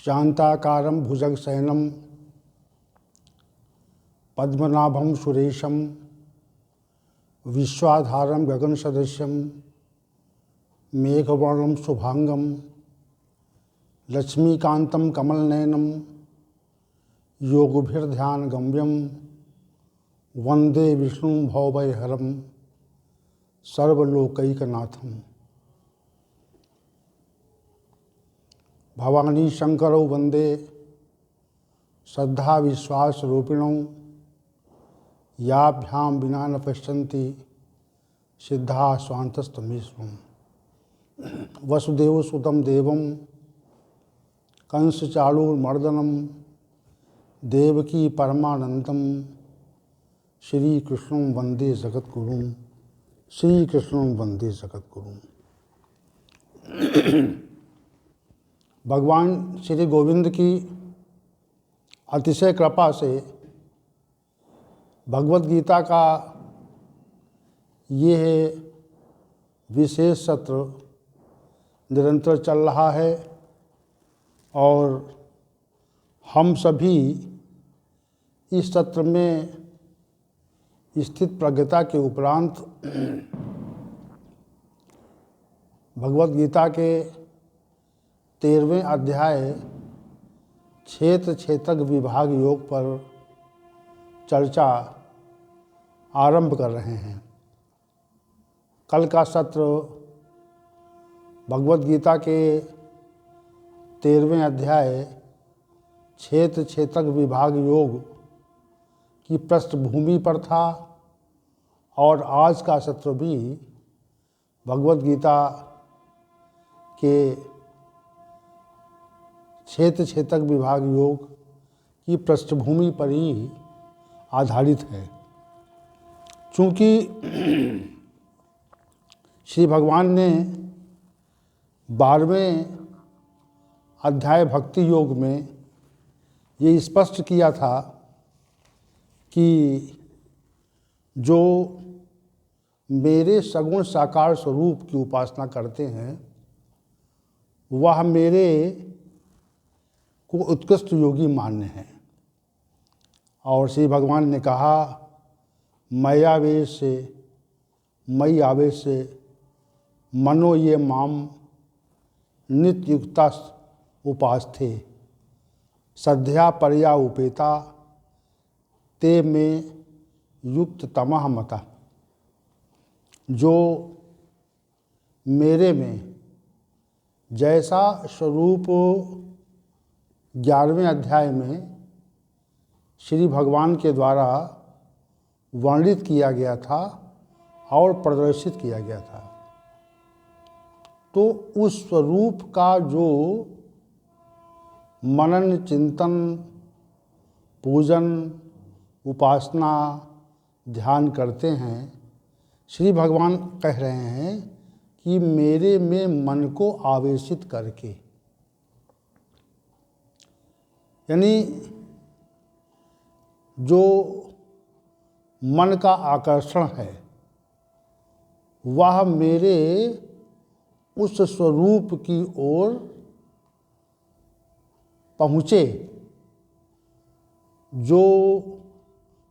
शांताकारं भुजगशयनं पद्मनाभं सुरेशं विश्वाधारं गगनसदृशं मेघवर्णं शुभांगं लक्ष्मीकान्तं कमलनयनं योगभिर्ध्यानगम्यं वन्दे विष्णुं भवभयहरं सर्वलोकैकनाथं। भवानी शंकरौ वंदे श्रद्धा विश्वास रूपिणौ याभ्यां विना न पश्यन्ति सिद्धा स्वान्तस्तमेष्वम्। वसुदेव सुतं देवं कंसचाणूरमर्दनं देवकी परमानंदं श्री कृष्णं वंदे जगद्गुरुं। श्री कृष्णं वंदे जगद्गुरुं। भगवान श्री गोविंद की अतिशय कृपा से भगवत गीता का ये विशेष सत्र निरंतर चल रहा है और हम सभी इस सत्र में स्थित प्रज्ञता के उपरांत भगवत गीता के 13वें अध्याय क्षेत्र क्षेत्रक विभाग योग पर चर्चा आरंभ कर रहे हैं। कल का सत्र भगवत गीता के 13वें अध्याय क्षेत्र क्षेत्रक विभाग योग की पृष्ठभूमि पर था और आज का सत्र भी भगवत गीता के क्षेत्र क्षेत्रक विभाग योग की पृष्ठभूमि पर ही आधारित है। चूँकि श्री भगवान ने 12वें अध्याय भक्ति योग में ये स्पष्ट किया था कि जो मेरे सगुण साकार स्वरूप की उपासना करते हैं वह मेरे को उत्कृष्ट योगी मान्य है। और श्री भगवान ने कहा मयि आवेश से मनो ये माम नित्य युक्ता उपास्थे सद्या परया उपेता ते में युक्त तमह मता। जो मेरे में जैसा स्वरूप 11वें अध्याय में श्री भगवान के द्वारा वर्णित किया गया था और प्रदर्शित किया गया था, तो उस स्वरूप का जो मनन चिंतन पूजन उपासना ध्यान करते हैं, श्री भगवान कह रहे हैं कि मेरे में मन को आवेशित करके, यानी जो मन का आकर्षण है वह मेरे उस स्वरूप की ओर पहुँचे जो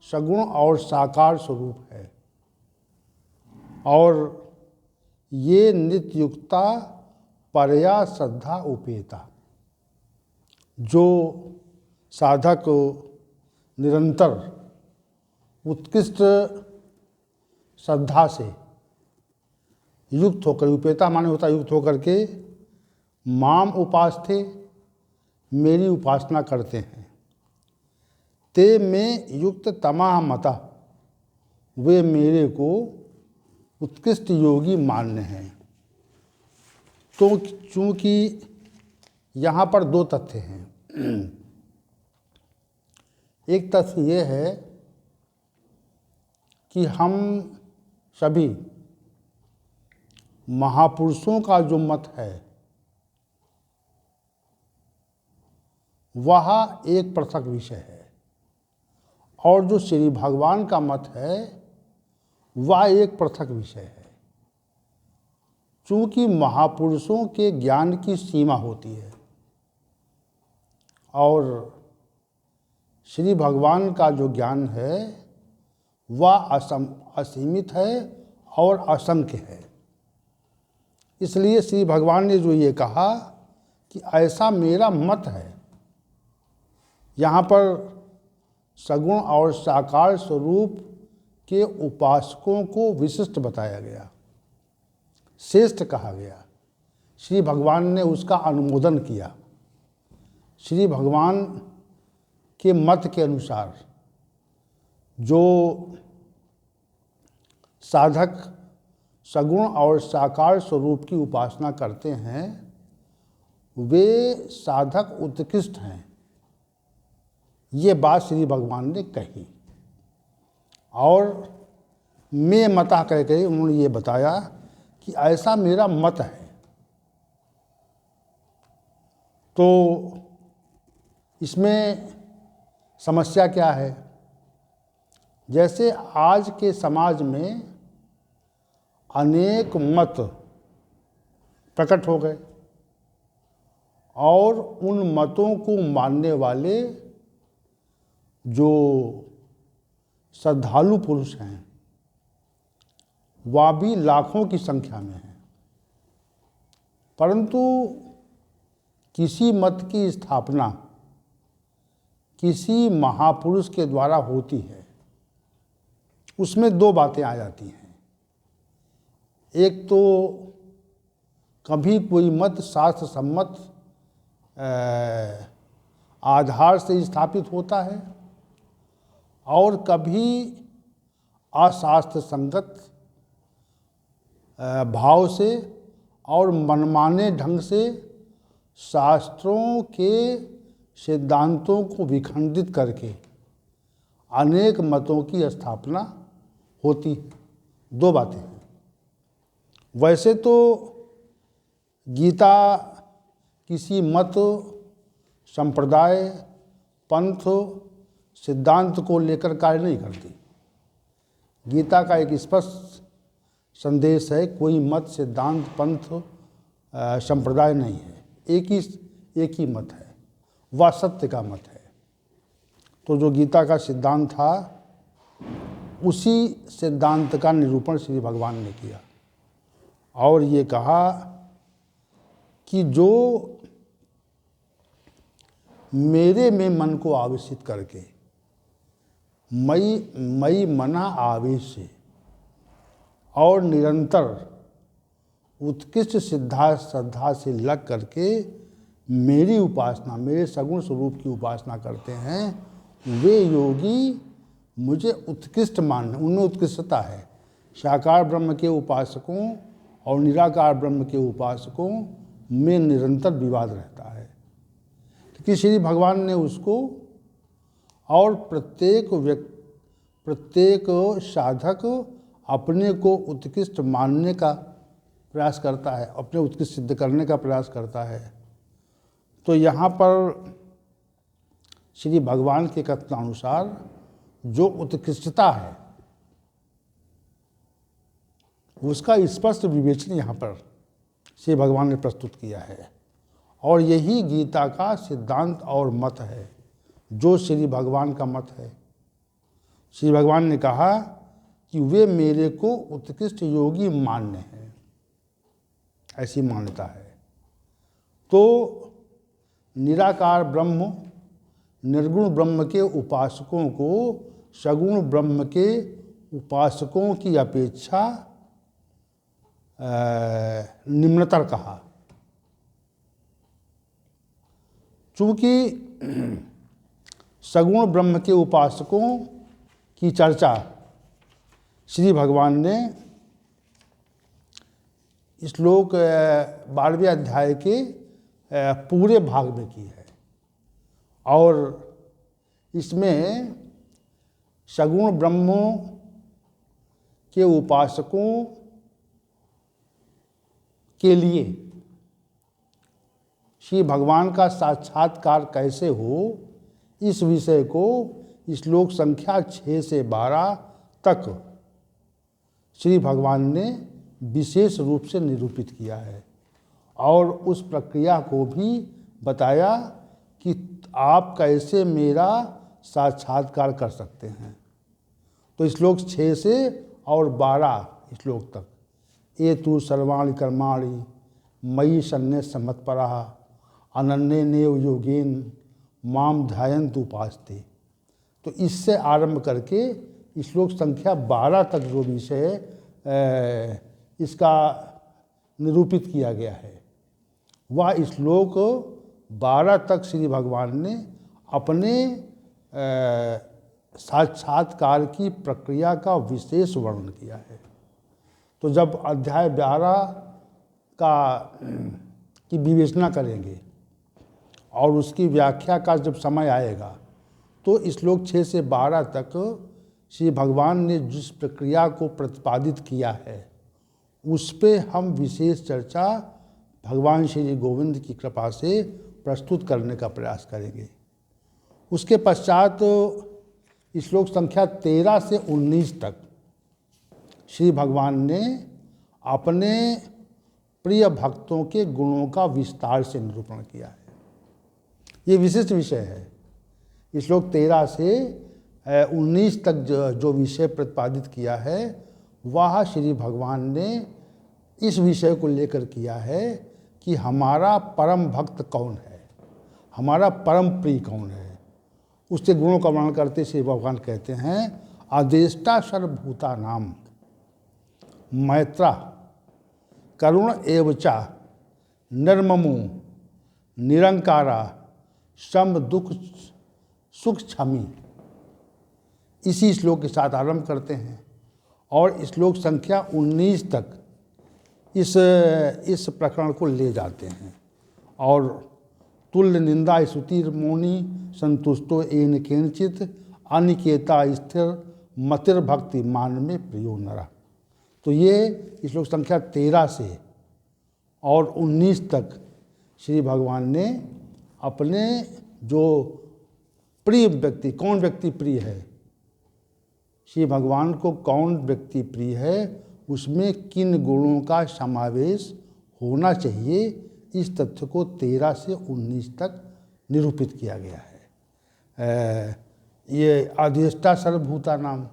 सगुण और साकार स्वरूप है। और ये नित्ययुक्ता परया श्रद्धा उपेता, जो साधक निरंतर उत्कृष्ट श्रद्धा से युक्त होकर, उपेता माने होता युक्त होकर के, माम उपास्थे मेरी उपासना करते हैं, ते में युक्त तमह मता वे मेरे को उत्कृष्ट योगी मान्य हैं। तो चूँकि यहाँ पर दो तथ्य हैं। एक तथ्य ये है कि हम सभी महापुरुषों का जो मत है वह एक पृथक विषय है और जो श्री भगवान का मत है वह एक पृथक विषय है। चूँकि महापुरुषों के ज्ञान की सीमा होती है और श्री भगवान का जो ज्ञान है वह असीमित है और असंख्य है। इसलिए श्री भगवान ने जो ये कहा कि ऐसा मेरा मत है, यहाँ पर सगुण और साकार स्वरूप के उपासकों को विशिष्ट बताया गया, श्रेष्ठ कहा गया। श्री भगवान ने उसका अनुमोदन किया। श्री भगवान के मत के अनुसार जो साधक सगुण और साकार स्वरूप की उपासना करते हैं वे साधक उत्कृष्ट हैं, ये बात श्री भगवान ने कही। और मैं मता कह के उन्होंने ये बताया कि ऐसा मेरा मत है। तो इसमें समस्या क्या है? जैसे आज के समाज में अनेक मत प्रकट हो गए और उन मतों को मानने वाले जो श्रद्धालु पुरुष हैं वह भी लाखों की संख्या में हैं, परंतु किसी मत की स्थापना किसी महापुरुष के द्वारा होती है, उसमें दो बातें आ जाती हैं। एक तो कभी कोई मत शास्त्र सम्मत आधार से स्थापित होता है और कभी अशास्त्र संगत भाव से और मनमाने ढंग से शास्त्रों के सिद्धांतों को विखंडित करके अनेक मतों की स्थापना होती है। दो बातें हैं। वैसे तो गीता किसी मत, संप्रदाय, पंथ, सिद्धांत को लेकर कार्य नहीं करती। गीता का एक स्पष्ट संदेश है, कोई मत, सिद्धांत, पंथ, संप्रदाय नहीं है, एक ही मत है, वह सत्य का मत है। तो जो गीता का सिद्धांत था उसी सिद्धांत का निरूपण श्री भगवान ने किया और ये कहा कि जो मेरे में मन को आवेशित करके मई मना आवेश से और निरंतर उत्कृष्ट श्रद्धा से लग करके मेरी उपासना, मेरे सगुण स्वरूप की उपासना करते हैं, वे योगी मुझे उत्कृष्ट मानना, उनमें उत्कृष्टता है। साकार ब्रह्म के उपासकों और निराकार ब्रह्म के उपासकों में निरंतर विवाद रहता है, क्योंकि श्री भगवान ने उसको और प्रत्येक साधक अपने को उत्कृष्ट मानने का प्रयास करता है, अपने उत्कृष्ट सिद्ध करने का प्रयास करता है। तो यहाँ पर श्री भगवान के कथनानुसार जो उत्कृष्टता है उसका स्पष्ट विवेचन यहाँ पर श्री भगवान ने प्रस्तुत किया है और यही गीता का सिद्धांत और मत है, जो श्री भगवान का मत है। श्री भगवान ने कहा कि वे मेरे को उत्कृष्ट योगी मान्य हैं, ऐसी मान्यता है। तो निराकार ब्रह्म, निर्गुण ब्रह्म के उपासकों को सगुण ब्रह्म के उपासकों की अपेक्षा निम्नतर कहा। चूँकि सगुण ब्रह्म के उपासकों की चर्चा श्री भगवान ने श्लोक 12वें अध्याय के पूरे भाग में की है और इसमें सगुण ब्रह्म के उपासकों के लिए श्री भगवान का साक्षात्कार कैसे हो, इस विषय को श्लोक संख्या 6 से 12 तक श्री भगवान ने विशेष रूप से निरूपित किया है और उस प्रक्रिया को भी बताया कि आप कैसे मेरा साक्षात्कार कर सकते हैं। तो श्लोक 6 से और 12 श्लोक तक, ये तु सर्वाणि कर्माणि मयि सन्न्यस्य मत्परः अनन्येनैव योगेन माम ध्यायन्त उपास्ते। तो इससे आरंभ करके श्लोक संख्या 12 तक जो विषय इसका निरूपित किया गया है, वह श्लोक 12 तक श्री भगवान ने अपने साक्षात्कार की प्रक्रिया का विशेष वर्णन किया है। तो जब अध्याय 12 की विवेचना करेंगे और उसकी व्याख्या का जब समय आएगा, तो श्लोक 6 से 12 तक श्री भगवान ने जिस प्रक्रिया को प्रतिपादित किया है, उस पे हम विशेष चर्चा भगवान श्री गोविंद की कृपा से प्रस्तुत करने का प्रयास करेंगे। उसके पश्चात श्लोक संख्या 13 से 19 तक श्री भगवान ने अपने प्रिय भक्तों के गुणों का विस्तार से निरूपण किया है। ये विशिष्ट विषय है। श्लोक 13 से 19 तक जो विषय प्रतिपादित किया है, वह श्री भगवान ने इस विषय को लेकर किया है कि हमारा परम भक्त कौन है, हमारा परम प्रिय कौन है। उसके गुणों का वर्णन करते श्री भगवान कहते हैं, आदेष्टा सर्वभूता नाम मैत्रा करुण एवचा निर्ममो निरंकारा सम दुख सुख क्षमी। इसी श्लोक के साथ आरंभ करते हैं और श्लोक संख्या 19 तक इस प्रकरण को ले जाते हैं। और तुल्य निंदा स्तुतिर मौनी संतुष्टो एन केनचित अनिकेता स्थिर मतिर भक्ति मान में प्रियो नरा। तो ये श्लोक संख्या 13 से और 19 तक श्री भगवान ने अपने जो प्रिय व्यक्ति, कौन व्यक्ति प्रिय है, श्री भगवान को कौन व्यक्ति प्रिय है, उसमें किन गुणों का समावेश होना चाहिए, इस तथ्य को 13 से 19 तक निरूपित किया गया है। ये अधिष्ठा सर्वभूता नाम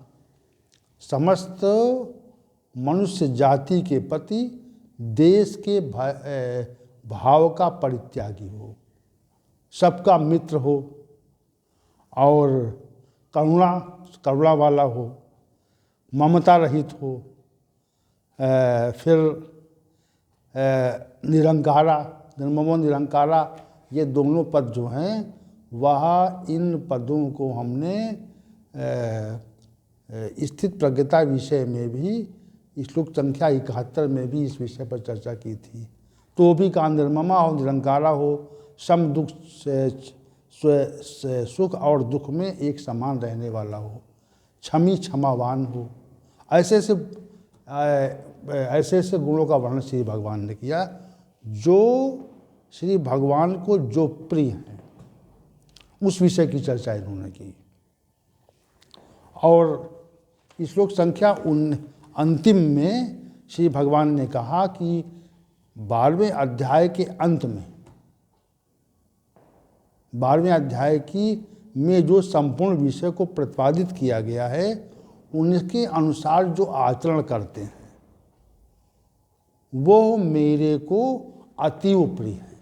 समस्त मनुष्य जाति के प्रति देश के भाव का परित्यागी हो, सबका मित्र हो और करुणा वाला हो, ममता रहित हो, फिर निरंकारा, निर्ममो निरंकारा, ये दोनों पद जो हैं, वह इन पदों को हमने स्थित प्रज्ञता विषय में भी श्लोक संख्या 71 में भी इस विषय पर चर्चा की थी। तो भी का निर्ममा हो, निरंकारा हो, सम दुख सुख और दुख में एक समान रहने वाला हो, क्षमी क्षमावान हो, ऐसे ऐसे गुणों का वर्णन श्री भगवान ने किया, जो श्री भगवान को जो प्रिय हैं, उस विषय की चर्चा इन्होंने की। और श्लोक संख्या अंतिम में श्री भगवान ने कहा कि 12वें अध्याय के अंत में, 12वें अध्याय में जो संपूर्ण विषय को प्रतिपादित किया गया है, उनके अनुसार जो आचरण करते हैं, वो मेरे को अतीव प्रिय है।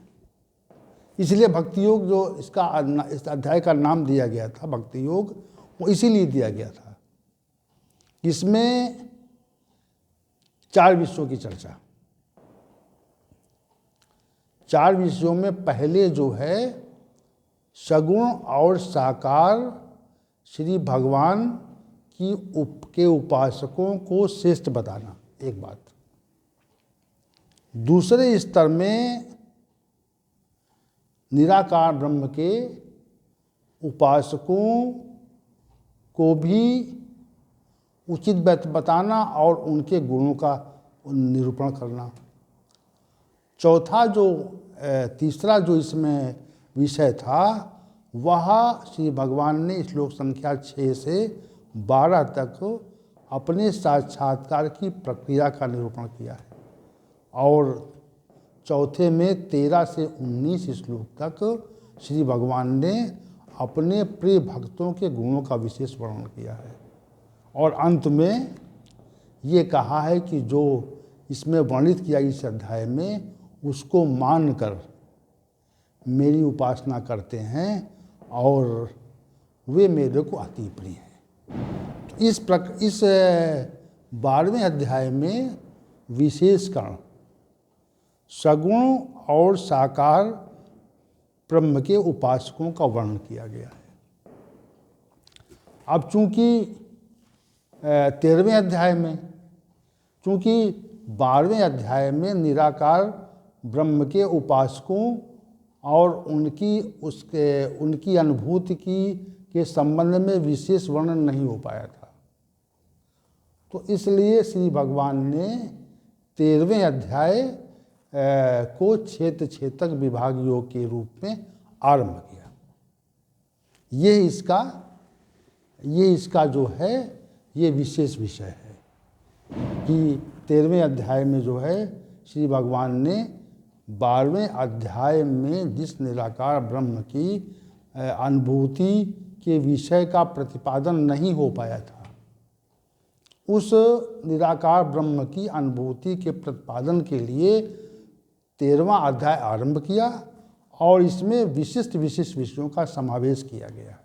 इसलिए भक्ति योग, जो इस अध्याय का नाम दिया गया था भक्ति योग, वो इसीलिए दिया गया था। इसमें 4 विषयों की चर्चा, 4 विषयों में पहले जो है सगुण और साकार श्री भगवान के उपासकों को श्रेष्ठ बताना, एक बात। दूसरे स्तर में निराकार ब्रह्म के उपासकों को भी उचित बताना और उनके गुणों का निरूपण करना। चौथा तीसरा जो इसमें विषय था, वह श्री भगवान ने श्लोक संख्या 6 से 12 तक अपने साक्षात्कार की प्रक्रिया का निरूपण किया है। और चौथे में 13 से 19 श्लोक तक श्री भगवान ने अपने प्रिय भक्तों के गुणों का विशेष वर्णन किया है। और अंत में ये कहा है कि जो इसमें वर्णित किया इस अध्याय में, उसको मानकर मेरी उपासना करते हैं और वे मेरे को अति प्रिय हैं। तो इस 12वें अध्याय में विशेषकर सगुण और साकार ब्रह्म के उपासकों का वर्णन किया गया है। अब चूंकि 13वें अध्याय में, चूंकि 12वें अध्याय में निराकार ब्रह्म के उपासकों और उनकी अनुभूति के संबंध में विशेष वर्णन नहीं हो पाया था, तो इसलिए श्री भगवान ने 13वें अध्याय को क्षेत्रक विभाग योग के रूप में आरंभ किया। ये इसका जो है ये विशेष विषय है कि 13वें अध्याय में जो है श्री भगवान ने 12वें अध्याय में जिस निराकार ब्रह्म की अनुभूति के विषय का प्रतिपादन नहीं हो पाया था, उस निराकार ब्रह्म की अनुभूति के प्रतिपादन के लिए 13वां अध्याय आरंभ किया और इसमें विशिष्ट विषयों का समावेश किया गया है।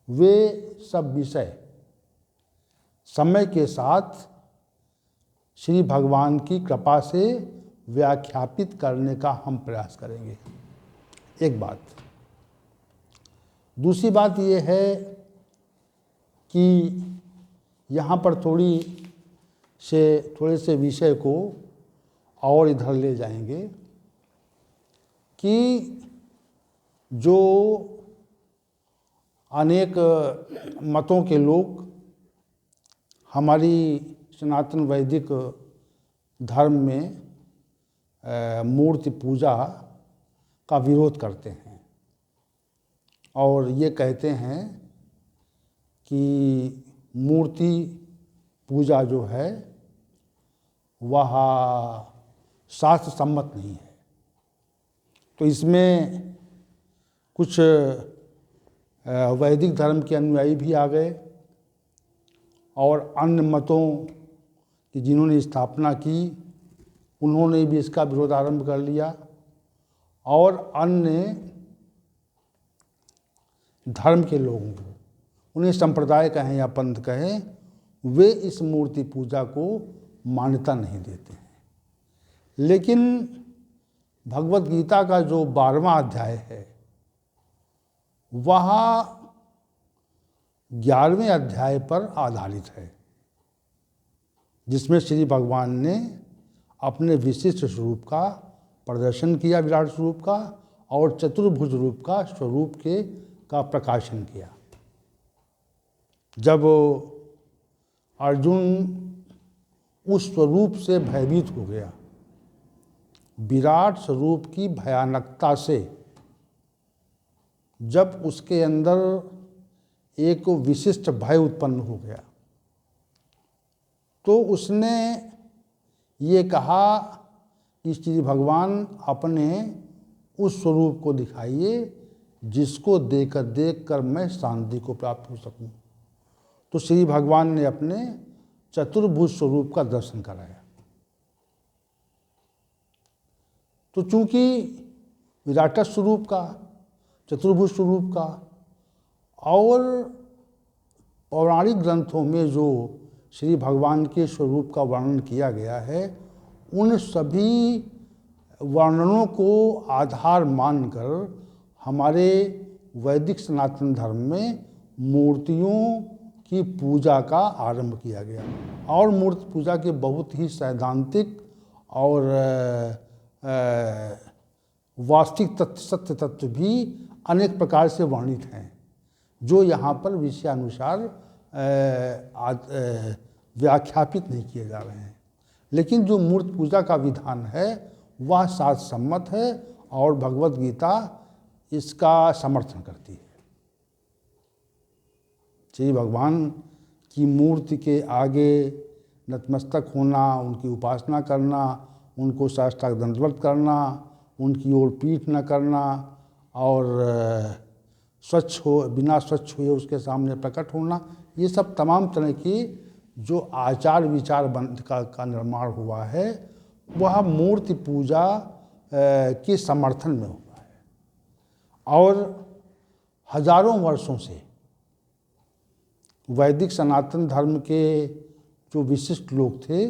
वे सब विषय समय के साथ श्री भगवान की कृपा से व्याख्यापित करने का हम प्रयास करेंगे। एक बात। दूसरी बात ये है कि यहाँ पर थोड़े से विषय को और इधर ले जाएंगे कि जो अनेक मतों के लोग हमारी सनातन वैदिक धर्म में मूर्ति पूजा का विरोध करते हैं और ये कहते हैं कि मूर्ति पूजा जो है वह शास्त्र सम्मत नहीं है। तो इसमें कुछ वैदिक धर्म के अनुयायी भी आ गए और अन्य मतों की जिन्होंने स्थापना की उन्होंने भी इसका विरोध आरंभ कर लिया और अन्य धर्म के लोगों को, उन्हें संप्रदाय कहें या पंथ कहें, वे इस मूर्ति पूजा को मान्यता नहीं देते हैं। लेकिन भगवत गीता का जो 12वां अध्याय है वह 11वें अध्याय पर आधारित है, जिसमें श्री भगवान ने अपने विशिष्ट स्वरूप का प्रदर्शन किया, विराट स्वरूप का, और चतुर्भुज रूप का स्वरूप का प्रकाशन किया। जब अर्जुन उस स्वरूप से भयभीत हो गया, विराट स्वरूप की भयानकता से जब उसके अंदर एक विशिष्ट भय उत्पन्न हो गया, तो उसने ये कहा कि श्री भगवान अपने उस स्वरूप को दिखाइए जिसको देख कर मैं शांति को प्राप्त हो सकूं। तो श्री भगवान ने अपने चतुर्भुज स्वरूप का दर्शन कराया। तो चूंकि विराट स्वरूप का, चतुर्भुज स्वरूप का और पौराणिक ग्रंथों में जो श्री भगवान के स्वरूप का वर्णन किया गया है, उन सभी वर्णनों को आधार मानकर हमारे वैदिक सनातन धर्म में मूर्तियों की पूजा का आरंभ किया गया और मूर्ति पूजा के बहुत ही सैद्धांतिक और वास्तविक तथ्य, सत्य तत्व भी अनेक प्रकार से वर्णित हैं, जो यहाँ पर विषयानुसार व्याख्यापित नहीं किए जा रहे हैं। लेकिन जो मूर्ति पूजा का विधान है वह शास्त्र सम्मत है और भगवत गीता इसका समर्थन करती है। श्री भगवान की मूर्ति के आगे नतमस्तक होना, उनकी उपासना करना, उनको साष्टांग दंडवत करना, उनकी ओर पीठ न करना और स्वच्छ हो, बिना स्वच्छ हुए उसके सामने प्रकट होना, ये सब तमाम तरह की जो आचार विचार का निर्माण हुआ है वह मूर्ति पूजा के समर्थन में हुआ है। और हजारों वर्षों से वैदिक सनातन धर्म के जो विशिष्ट लोग थे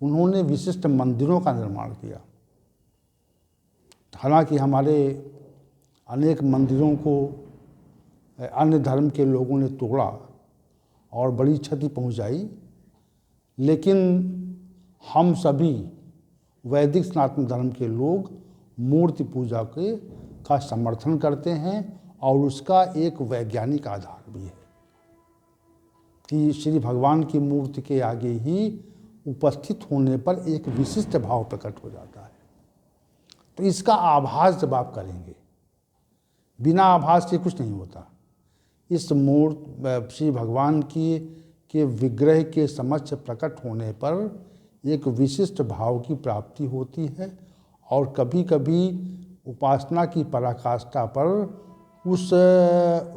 उन्होंने विशिष्ट मंदिरों का निर्माण किया। हालांकि हमारे अनेक मंदिरों को अन्य धर्म के लोगों ने तोड़ा और बड़ी क्षति पहुंचाई, लेकिन हम सभी वैदिक सनातन धर्म के लोग मूर्ति पूजा का समर्थन करते हैं और उसका एक वैज्ञानिक आधार भी है कि श्री भगवान की मूर्ति के आगे ही उपस्थित होने पर एक विशिष्ट भाव प्रकट हो जाता है। तो इसका आभास जब आप करेंगे, बिना आभास के कुछ नहीं होता। इस मूर्ति श्री भगवान के विग्रह के समक्ष प्रकट होने पर एक विशिष्ट भाव की प्राप्ति होती है और कभी कभी उपासना की पराकाष्ठा पर उस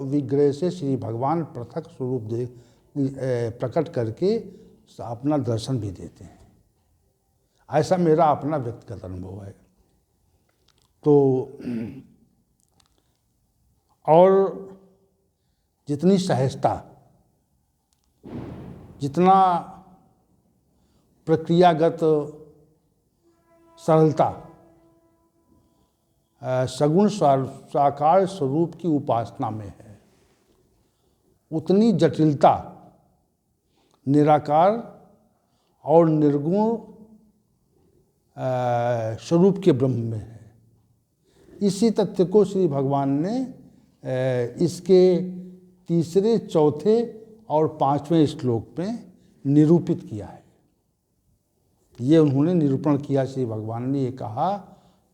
विग्रह से श्री भगवान पृथक स्वरूप प्रकट करके अपना दर्शन भी देते हैं। ऐसा मेरा अपना व्यक्तिगत अनुभव है। तो और जितनी सहजता, जितना प्रक्रियागत सरलता सगुण साकार स्वरूप की उपासना में है, उतनी जटिलता निराकार और निर्गुण स्वरूप के ब्रह्म में है। इसी तथ्य को श्री भगवान ने इसके तीसरे, चौथे और पांचवें श्लोक में निरूपित किया है। ये उन्होंने निरूपण किया, श्री भगवान ने ये कहा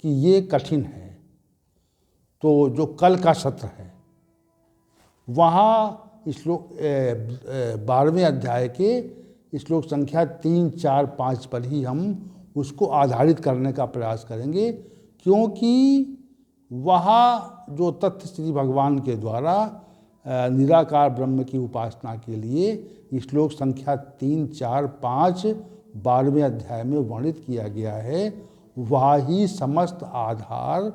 कि ये कठिन है। तो जो कल का सत्र है वहाँ श्लोक 12वें अध्याय के श्लोक संख्या 3, 4, 5 पर ही हम उसको आधारित करने का प्रयास करेंगे, क्योंकि वहाँ जो तथ्य श्री भगवान के द्वारा निराकार ब्रह्म की उपासना के लिए श्लोक संख्या 3, 4, 5 12वें अध्याय में वर्णित किया गया है, वह ही समस्त आधार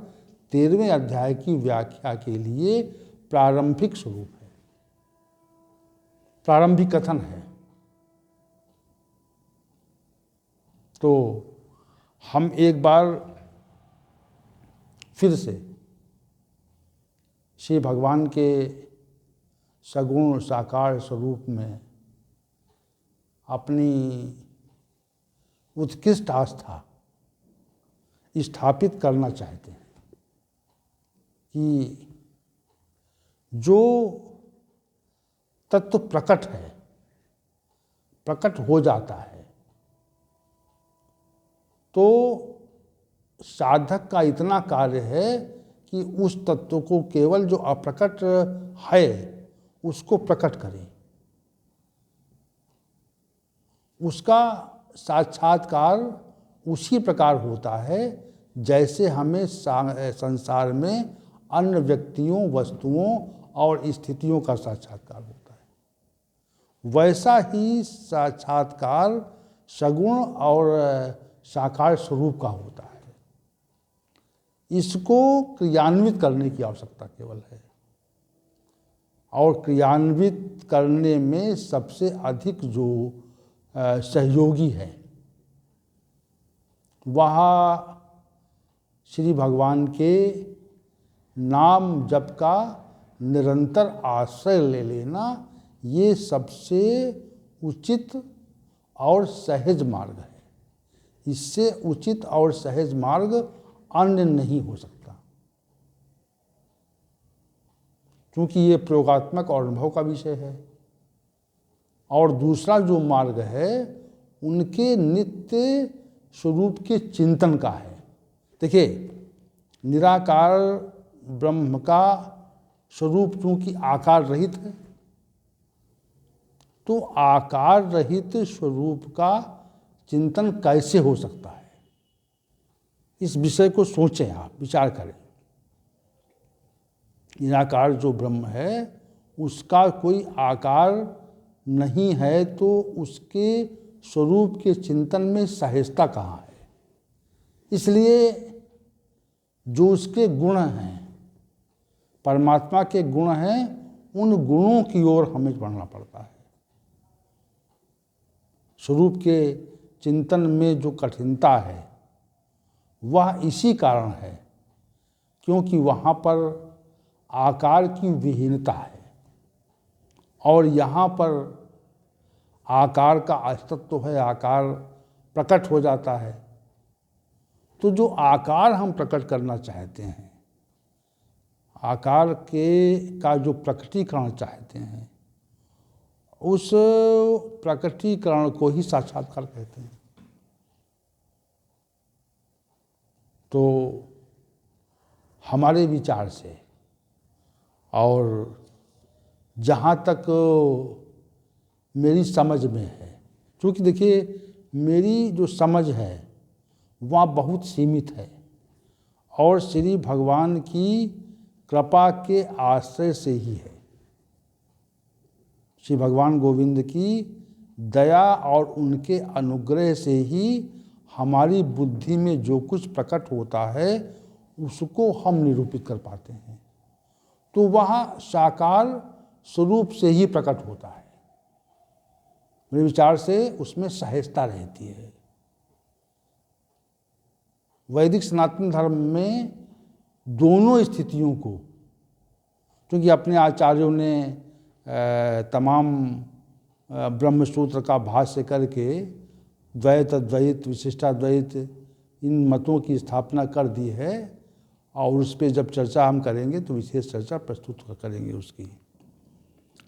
13वें अध्याय की व्याख्या के लिए प्रारंभिक स्वरूप है, प्रारंभिक कथन है। तो हम एक बार फिर से श्री भगवान के सगुण साकार स्वरूप में अपनी उत्कृष्ट आस्था स्थापित करना चाहते हैं कि जो तत्व प्रकट है, प्रकट हो जाता है, तो साधक का इतना कार्य है कि उस तत्व को केवल जो अप्रकट है उसको प्रकट करें, उसका साक्षात्कार उसी प्रकार होता है जैसे हमें संसार में अन्य व्यक्तियों, वस्तुओं और स्थितियों का साक्षात्कार होता है। वैसा ही साक्षात्कार सगुण और साकार स्वरूप का होता है। इसको क्रियान्वित करने की आवश्यकता केवल है, और क्रियान्वित करने में सबसे अधिक जो सहयोगी है वह श्री भगवान के नाम जप का निरंतर आश्रय ले लेना, ये सबसे उचित और सहज मार्ग है। इससे उचित और सहज मार्ग अन्य नहीं हो सकता, क्योंकि ये प्रयोगात्मक और अनुभव का विषय है। और दूसरा जो मार्ग है उनके नित्य स्वरूप के चिंतन का है। देखिए, निराकार ब्रह्म का स्वरूप चूंकि आकार रहित है, तो आकार रहित स्वरूप का चिंतन कैसे हो सकता है, इस विषय को सोचें, आप विचार करें। निराकार जो ब्रह्म है उसका कोई आकार नहीं है, तो उसके स्वरूप के चिंतन में सहजता कहाँ है। इसलिए जो उसके गुण हैं, परमात्मा के गुण हैं, उन गुणों की ओर हमें बढ़ना पड़ता है। स्वरूप के चिंतन में जो कठिनता है वह इसी कारण है क्योंकि वहाँ पर आकार की विहीनता है और यहाँ पर आकार का अस्तित्व है, आकार प्रकट हो जाता है। तो जो आकार हम प्रकट करना चाहते हैं, आकार का जो प्रकटीकरण चाहते हैं, उस प्रकटीकरण को ही साक्षात्कार कहते हैं। तो हमारे विचार से और जहाँ तक मेरी समझ में है, क्योंकि देखिए मेरी जो समझ है वह बहुत सीमित है और श्री भगवान की कृपा के आश्रय से ही है। श्री भगवान गोविंद की दया और उनके अनुग्रह से ही हमारी बुद्धि में जो कुछ प्रकट होता है उसको हम निरूपित कर पाते हैं। तो वह साकार स्वरूप से ही प्रकट होता है। मेरे विचार से उसमें सहजता रहती है। वैदिक सनातन धर्म में दोनों स्थितियों को, क्योंकि अपने आचार्यों ने तमाम ब्रह्मसूत्र का भाष्य करके द्वैत, अद्वैत, विशिष्टाद्वैत इन मतों की स्थापना कर दी है और उस पर जब चर्चा हम करेंगे तो विशेष चर्चा प्रस्तुत करेंगे उसकी।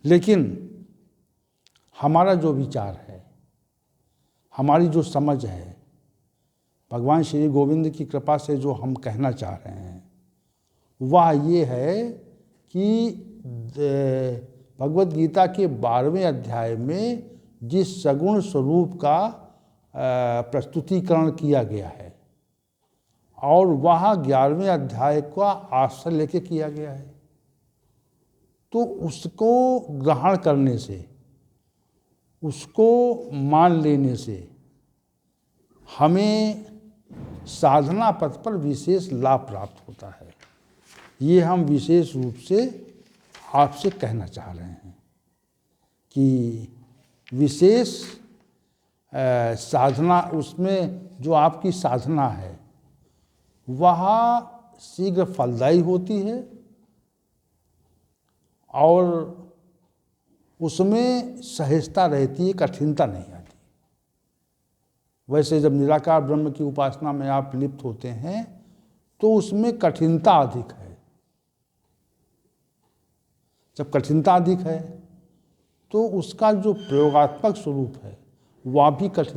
लेकिन हमारा जो विचार है, हमारी जो समझ है, भगवान श्री गोविंद की कृपा से जो हम कहना चाह रहे हैं वह ये है कि भगवद गीता के 12वें अध्याय में जिस सगुण स्वरूप का प्रस्तुतिकरण किया गया है और वह 11वें अध्याय का आश्रय लेके किया गया है, तो उसको ग्रहण करने से, उसको मान लेने से हमें साधना पथ पर विशेष लाभ प्राप्त होता है। ये हम विशेष रूप से आपसे कहना चाह रहे हैं कि विशेष साधना, उसमें जो आपकी साधना है वह शीघ्र फलदायी होती है और उसमें सहजता रहती है, कठिनता नहीं आती। वैसे जब निराकार ब्रह्म की उपासना में आप लिप्त होते हैं तो उसमें कठिनता अधिक है। जब कठिनता अधिक है तो उसका जो प्रयोगात्मक स्वरूप है वह भी कठिन